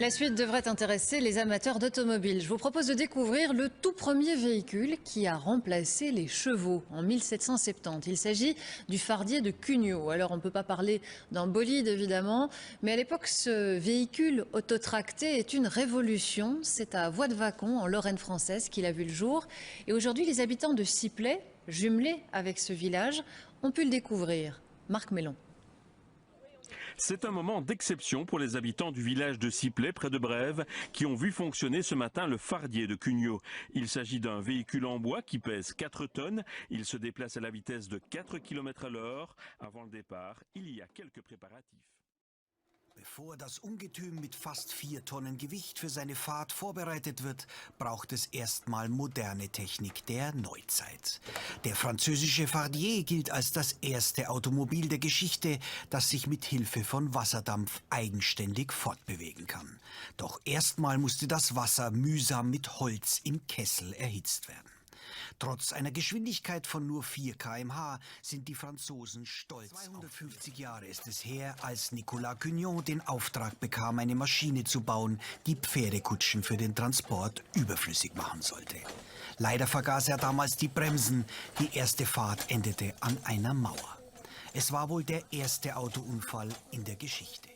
La suite devrait intéresser les amateurs d'automobiles. Je vous propose de découvrir le tout premier véhicule qui a remplacé les chevaux en 1770. Il s'agit du fardier de Cugnot. Alors on ne peut pas parler d'un bolide évidemment, mais à l'époque ce véhicule autotracté est une révolution. C'est à Voie-de-Vacon en Lorraine française qu'il a vu le jour. Et aujourd'hui les habitants de Sipley, jumelés avec ce village, ont pu le découvrir. Marc Mellon. C'est un moment d'exception pour les habitants du village de Sipley, près de Brève, qui ont vu fonctionner ce matin le fardier de Cugnot. Il s'agit d'un véhicule en bois qui pèse 4 tonnes. Il se déplace à la vitesse de 4 km à l'heure. Avant le départ, il y a quelques préparatifs. Bevor das Ungetüm mit fast 4 Tonnen Gewicht für seine Fahrt vorbereitet wird, braucht es erstmal moderne Technik der Neuzeit. Der französische Fardier gilt als das erste Automobil der Geschichte, das sich mit Hilfe von Wasserdampf eigenständig fortbewegen kann. Doch erstmal musste das Wasser mühsam mit Holz im Kessel erhitzt werden. Trotz einer Geschwindigkeit von nur 4 km/h sind die Franzosen stolz. 250 Jahre ist es her, als Nicolas Cugnot den Auftrag bekam, eine Maschine zu bauen, die Pferdekutschen für den Transport überflüssig machen sollte. Leider vergaß er damals die Bremsen. Die erste Fahrt endete an einer Mauer. Es war wohl der erste Autounfall in der Geschichte.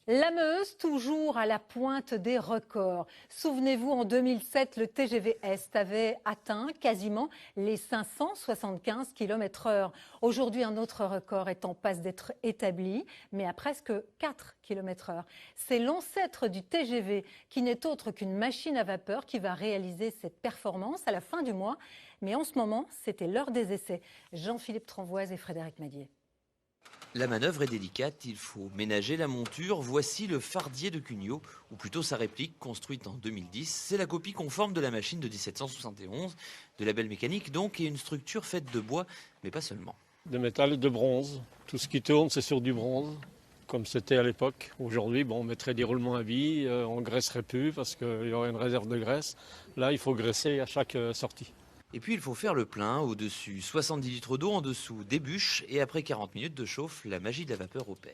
La Meuse, toujours à la pointe des records. Souvenez-vous, en 2007, le TGV Est avait atteint quasiment les 575 km/h. Aujourd'hui, un autre record est en passe d'être établi, mais à presque 4 km/h. C'est l'ancêtre du TGV, qui n'est autre qu'une machine à vapeur qui va réaliser cette performance à la fin du mois. Mais en ce moment, c'était l'heure des essais. Jean-Philippe Tranvoise et Frédéric Madier. La manœuvre est délicate, il faut ménager la monture. Voici le fardier de Cugnot, ou plutôt sa réplique, construite en 2010. C'est la copie conforme de la machine de 1771, de la belle mécanique donc, et une structure faite de bois, mais pas seulement. De métal et de bronze. Tout ce qui tourne, c'est sur du bronze, comme c'était à l'époque. Aujourd'hui, bon, on mettrait des roulements à billes, on ne graisserait plus parce qu'il y aurait une réserve de graisse. Là, il faut graisser à chaque sortie. Et puis il faut faire le plein, au-dessus 70 litres d'eau, en dessous des bûches, et après 40 minutes de chauffe, la magie de la vapeur opère.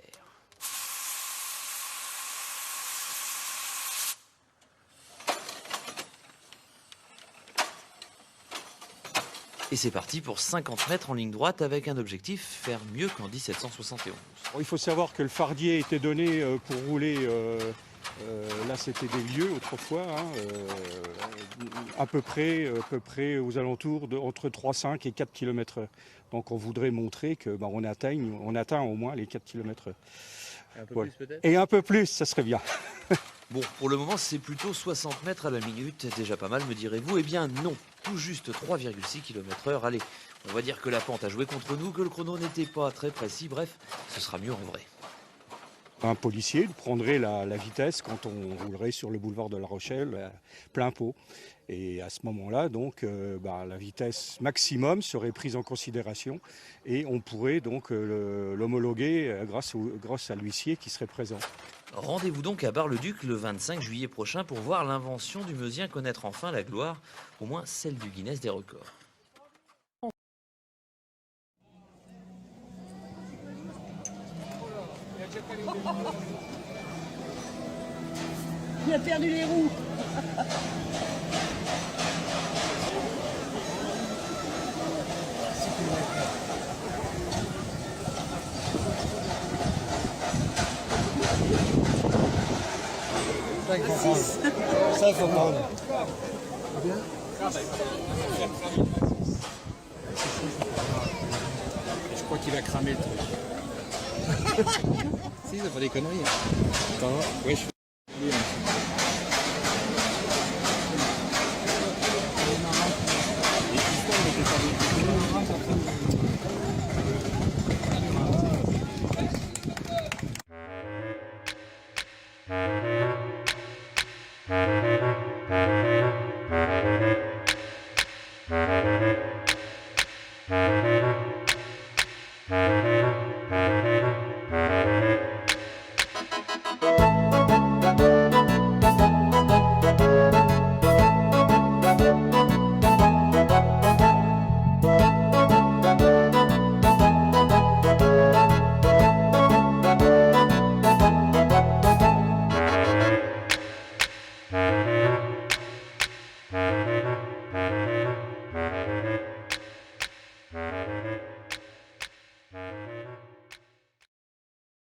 Et c'est parti pour 50 mètres en ligne droite avec un objectif, faire mieux qu'en 1771. Il faut savoir que le fardier était donné pour rouler, là c'était des lieux autrefois, à peu près aux alentours de entre 3,5 et 4 km/h. Donc on voudrait montrer que on atteint au moins les 4 km/h. Un peu plus peut-être ? Et un peu plus, ça serait bien. Bon, pour le moment, c'est plutôt 60 mètres à la minute, déjà pas mal, me direz-vous. Eh bien non, tout juste 3,6 km/h. Allez, on va dire que la pente a joué contre nous, que le chrono n'était pas très précis. Bref, ce sera mieux en vrai. Un policier prendrait la vitesse quand on roulerait sur le boulevard de La Rochelle, plein pot. Et à ce moment-là, donc, la vitesse maximum serait prise en considération et on pourrait donc l'homologuer grâce à l'huissier qui serait présent. Rendez-vous donc à Bar-le-Duc le 25 juillet prochain pour voir l'invention du Meusien connaître enfin la gloire, au moins celle du Guinness des records. Il a perdu les roues. Ça, il faut prendre. Ça, il faut prendre. Je crois qu'il a cramé le truc. Si, ça fait des conneries. Attends, ouais,